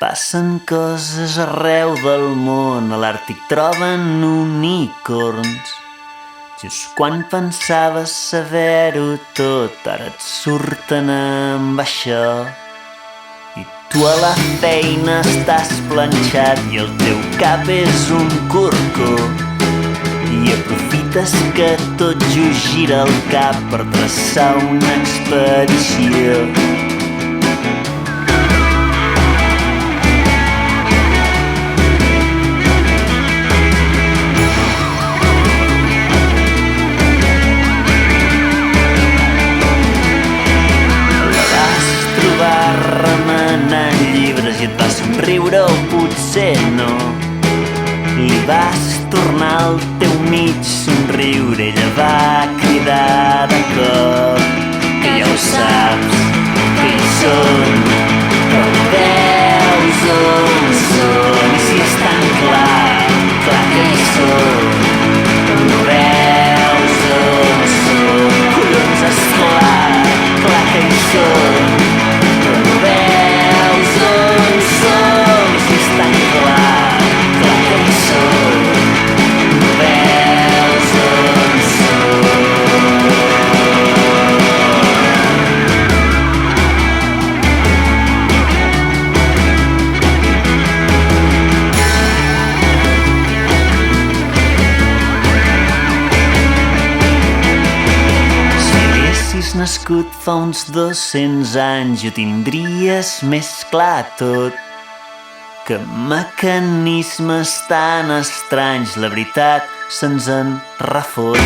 Passen coses arreu del món, a l'Àrtic troben unicorns. Just quan pensaves saber-ho tot, ara et surten amb això. I tu a la feina estàs planxat i el teu cap és un corcó. I aprofites que tot just gira el cap per traçar una expedició. Remenant llibres i et va somriure o potser no. Li vas tornar el teu mig somriure, ella va cridar de cop que ja ho saps, que hi són, que ho veus on són. I si és tan clar, clar que hi són, no veus on són. Collons, esclar, clar que hi són, no veus on som. Si és tan clar, clar que hi som, no veus on som. Si haguessis nascut fa uns 200 anys, ho tindries més clar tot. Que mecanismes tan estranys, la veritat se'ns en refot.